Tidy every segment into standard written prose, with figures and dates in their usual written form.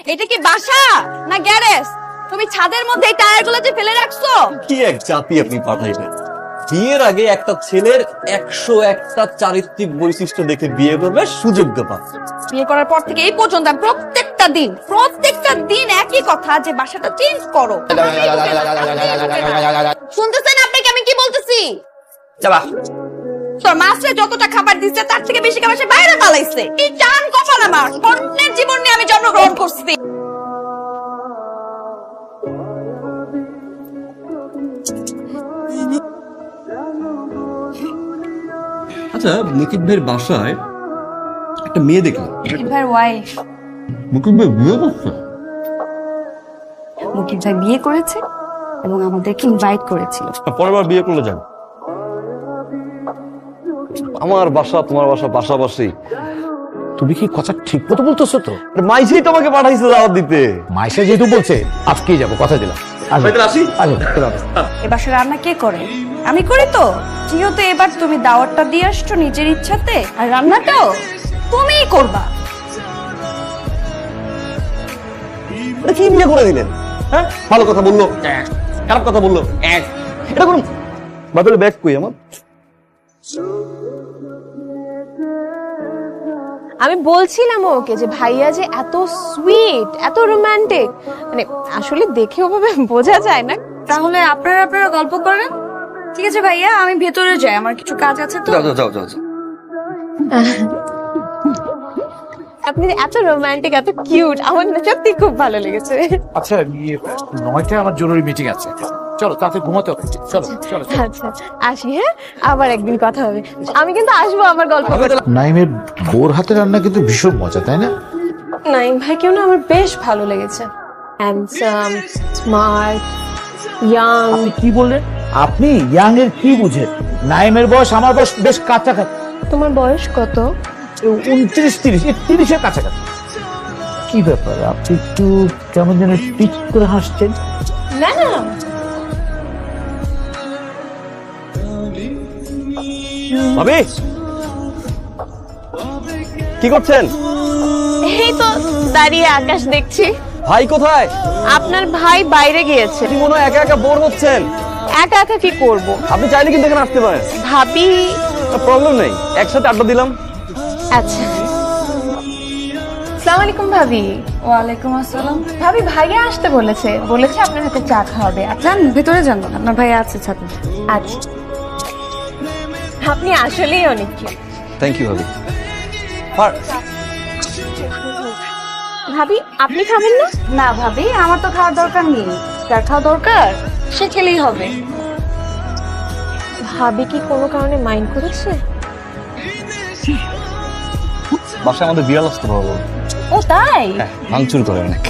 এটা কি বাসা না গ্যারেজ? তুমি ছাদের মধ্যে এই টায়ারগুলো যে ফেলে রাখছো? কি এক জাতি আপনি পাঠাইবেন। বিয়ের আগে একটা ছেলের 101টা চারিত্রিক বৈশিষ্ট্য দেখে বিয়ে করবে সুযোগ্য পাচ্ছে। বিয়ে করার পর থেকে এই পর্যন্ত আমি প্রত্যেকটা দিন একই কথা যে বাসাটা চেঞ্জ করো। শুনতেছেন আপনাকে আমি কি বলতেছি? চালা তোর মাস্টার যতটা খাবার দিচ্ছে তার থেকে বেশি খাবার সে বাইরে পালাইছে। এই টান কপাল আমার, অন্যের জীবন নিয়ে আমি জন্মগ্রহণ করছি। আচ্ছা, মুকিব ভাইয়ের বাসায় একটা মেয়ে দেখলাম। ভাই ওয়াইফ। মুকিব ভাই বিয়ে করছে? মুকিব ভাই বিয়ে করেছে এবং আমাদেরকে ইনভাইট করেছিল। পরের বার বিয়ে করলে যান। আমার বাসা তোমার বাসা পাশাপাশি। তুমি কি কথা ঠিক মতো বলতেছো তো? মাইসেই তোমাকে পাঠাইছে দাওয়াত দিতে। মাইশা যেহেতু বলছে আজকেই যাবো, কথা দিলাম। আসি। এ বাসায় রান্না কে করে? আমি করি তো। যেহেতু এবার তুমি দাওয়াতটা দিয়ে আসছো নিজের ইচ্ছাতে, আর রান্নাটাও তুমিই করবা। কি বিয়ে করে দিলেন? হ্যাঁ, ভালো কথা বললো, খারাপ কথা বললো, এটা করুন। বাদলে ব্যাগ কই আমার? আমি বলছিলাম ওকে যে ভাইয়া যে এত সুইট, এত রোমান্টিক, মানে আসলে দেখে ওভাবে বোঝা যায় না। তাহলে আপনারা গল্প করেন। ঠিক আছে ভাইয়া, আমি ভেতরে যাই, আমার কিছু কাজ আছে তো। যাও। আপনি যে এত রোমান্টিক, এত কিউট, আমার না সত্যি খুব ভালো লেগেছে। আচ্ছা, 9টায় আমার জরুরি মিটিং আছে। চলো তাতে ঘুমাতে হবে। চলো চলো। আচ্ছা আসি, হ্যাঁ আবার একদিন কথা হবে। আমি কিন্তু আসবো আমার গল্প করতে। নাইমের বোর হাতে রান্না কিন্তু ভীষণ মজা, তাই না? নাইম ভাইকেও না আমার বেশ ভালো লেগেছে। Handsome, smart, young. কি বললেন আপনি? ইয়াং এর কি বুঝেন? নাইমের বয়স আমার বয়স বেশ কাছাকাছি। তোমার বয়স কত? 29-30, 30-এর কাছাকাছি। কি ব্যাপার, আপনি একটু কেমন যেন পিচ করে হাসছেন? না না, ভাবি কি করছেন? এই তো দাঁড়িয়ে আকাশ দেখছি। ভাই কোথায়? আপনার ভাই বাইরে গিয়েছে। আপনি মনে হয় একা একা বোর হচ্ছেন। একা একা কি করব? আপনি চাইলে কিন্তু এখানে আসতে পারেন, ভাবি। প্রবলেম নেই, একসাথে আড্ডা দিলাম। আচ্ছা, আসসালামু আলাইকুম ভাবি। ওয়ালাইকুম আসসালাম। ভাবি ভাইয়া আসতে বলেছে আপনার হাতে চা খাওয়াবে। যান ভেতরে যান, আপনার ভাই আছে ছাদে। আচ্ছা, আপনি আসলেই অনেক কিউট। থ্যাংক ইউ ভাবি। ভাবি আপনি খাবেন না? না ভাবি, আমার তো খাওয়ার দরকার নেই। যার খাওয়া দরকার সে খেলেই হবে। ভাবি কি কোনো কারণে মাইন্ড করেছে? বাসায় আমাদের বিড়াল আসতে পারবো। ও তাই? ভাঙচুর করে অনেক।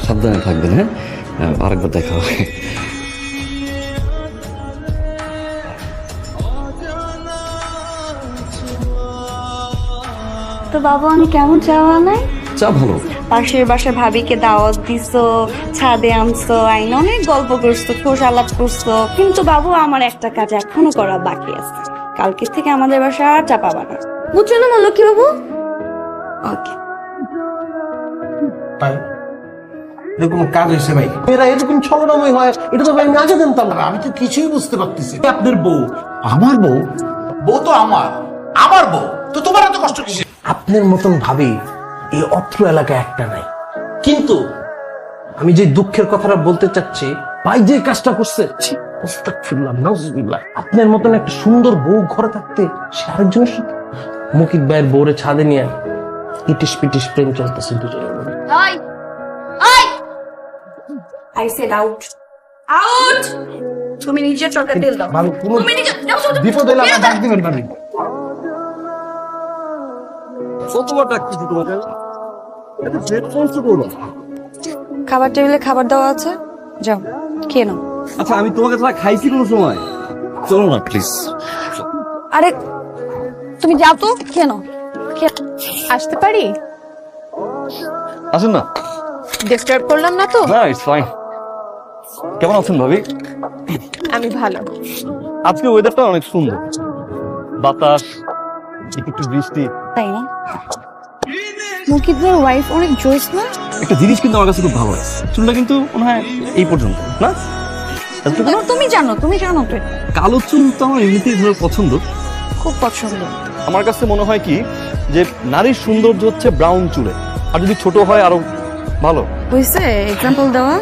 সাবধানে থাকবেন, হ্যাঁ, আরেকবার দেখা হবে। তো বাবু আমি কেমন চা বানাই? চা ভালো। পাশের বাসায় ভাবিকে দাওয়াত দিছো, ছাদে আনছো, আইন অনেক গল্প করছো, খোশ আলাপ করছো, কিন্তু বাবু আমার একটা কাজ এখনো করা বাকি আছে। কালকে থেকে আমাদের বাসায় আর চা পাবা না, বুঝছো না আমার লক্ষ্মী বাবু? ওকে। এরকম কাজ হয়েছে ভাই, এরা এরকম ছলনাময় হয়, এটা তো ভাই আমি আগে জানতাম না। আমি তো কিছুই বুঝতে পারতেছি। আপনার বউ? আমার বউ? বউ তো আমার বউ তো তোমার এত কষ্ট কিসে? আপনার মতন ভাবি এই অত্র এলাকায় একটা নাই। কিন্তু আমি যে দুঃখের কথাটা বলতে চাচ্ছি, ভাই যে কাজটা করছে, আস্তাগফিরুল্লাহ, নাউজুবিল্লাহ। আপনার মতন একটা সুন্দর বউ ঘরে থাকতে সে আরেকজনের সাথে মুকিব ভাইয়ের বউরে ছাদে নিয়ে ইটিস পিটিস প্রেম চলতেছে দুজনের মধ্যে। I said out. Out! তুমি নিজের চরকার তেল দাও। ভাবি কোনো তুমি নিজে যাও, যাও, যাও। বিপদ হলে আমার ডাক দিবেন ভাবি। কতবার ডাকতেছি তোমাকে? এটা জেদ করছো করো। খাবার টেবিলে খাবার দেওয়া আছে, যাও খেয়ে নাও। আচ্ছা, আমি তোমাকে ছাড়া খাইছি কোনো সময়? চলো না প্লিজ। আরে তুমি যাও তো, খেয়ে নাও। আসতে পারি? আসেন না। ডিস্টার্ব করলাম না তো? না, ইটস ফাইন। কেমন আছেন ভাবি? আমি ভালো। আজকে ওয়েদারটা অনেক সুন্দর, বাতাস, একটু বৃষ্টি। তাই না? মুকিদের ওয়াইফ অনেক জোস না? একটা জিনিস কিন্তু আমার কাছে খুব ভালো লাগছে, চুলটা কিন্তু মনে হয় এই পর্যন্ত না, এতটুকু না? তুমি জানো তো এটা। কালো চুল তো আমার এমনিতেই ধরো পছন্দ। খুব পছন্দ। আমার কাছে মনে হয় কি যে নারীর সৌন্দর্য হচ্ছে ব্রাউন চুলে, আর যদি ছোট হয় আরো ভালো। হইছে এক্সাম্পল দেওয়া?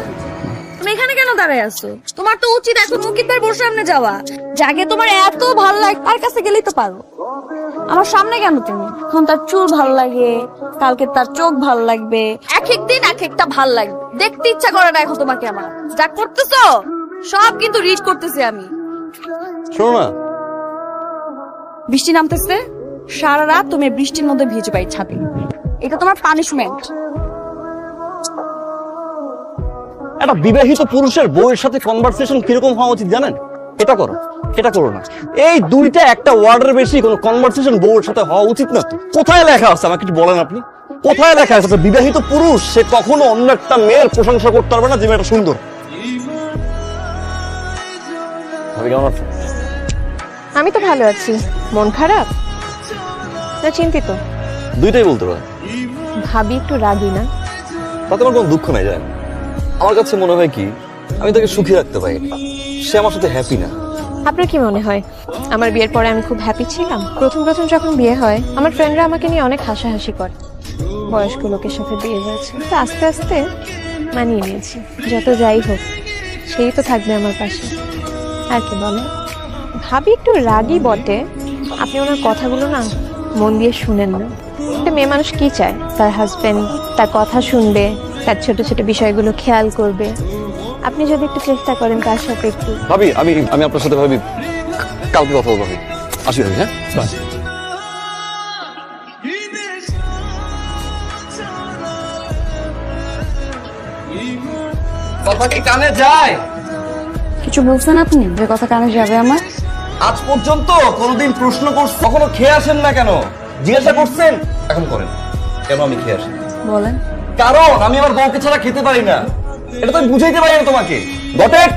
তুমি এখানে কেন দাঁড়ায় আছো? তোমার তো উচিত এখন মুকিত ভাই বসে সামনে যাওয়া। যাকে তোমার এত ভাল লাগে তার কাছে গেলেই তো পারো। আমার সামনে কেন তুমি? এখন তার চুল ভাল লাগে, কালকে তার চোখ ভাল লাগবে, এক এক দিন এক একটা ভাল লাগবে। দেখতে ইচ্ছা করে না এখন তোমাকে আমার। যা করতেছো সব কিন্তু রিড করতেছি আমি। শোনো না, বৃষ্টি নামতেছে, সারা রাত তুমি বৃষ্টির মধ্যে ভিজে পাই ছাদে। এটা তোমার পানিশমেন্ট। একটা বিবাহিত পুরুষের বউয়ের সাথে কনভারসেশন কিরকম হওয়া উচিত জানেন? এটা করো, এটা করো না। এই দুইটা একটা ওয়ার্ডের বেশি কোনো কনভারসেশন বউয়ের সাথে হওয়া উচিত না তো। কোথায় লেখা আছে আমাকে একটু বলেন আপনি? কোথায় লেখা আছে একটা বিবাহিত পুরুষ সে কখনো অন্য একটা মেয়ের প্রশংসা করতে পারবে না যে মেয়েটা সুন্দর? ভাবি কেমন আছো? আমি তো ভালো আছি। মন খারাপ না চিন্তিত? দুইটাই বলতে পারে। ভাবি একটু রাগি না? তাতে আমার কোনো দুঃখ নাই জানেন। আমার কাছে মনে হয় কি আমি তাকে সুখী রাখতে পারি, সে আমার সাথে হ্যাপি না। আপনার কি মনে হয় আমার বিয়ের পরে আমি খুব হ্যাপি ছিলাম? প্রথম প্রথম যখন বিয়ে হয় আমার ফ্রেন্ডরা আমাকে নিয়ে অনেক হাসাহাসি করে। বয়স্ক লোকের সাথে বিয়ে হয়েছে, তো আস্তে আস্তে মানিয়ে নিয়েছি। যত যাই হোক সেই তো থাকবে আমার পাশে, আর কি বলে। ভাবি একটু রাগী বটে, আপনি ওনার কথাগুলো না মন দিয়ে শুনেন না। একটা মেয়ে মানুষ কি চায়? তার হাজবেন্ড তার কথা শুনবে, তার ছোট ছোট বিষয়গুলো খেয়াল করবে। আপনি যদি একটু চেষ্টা করেন তার সাথে একটু। ভাবি আমি আমি আপনার সাথে ভাবি কালকে কথা বলবো। ভাবি আসি ভাবি, হ্যাঁ বাস। কথা কি কানে যায়? কিছু বলছেন আপনি যে কথা কানে যাবে আমার? আজ পর্যন্ত কোনোদিন প্রশ্ন করছেন, কখনো খেয়ে আসেন না কেন? জিজ্ঞাসা করছেন, এখন করেন কেন আমি খেয়ে আসি? বলেন। কারণ আমি আমার বউকে ছাড়া খেতে পারি না। এটা তো আমি বুঝাইতে পারি না তোমাকে। Got it?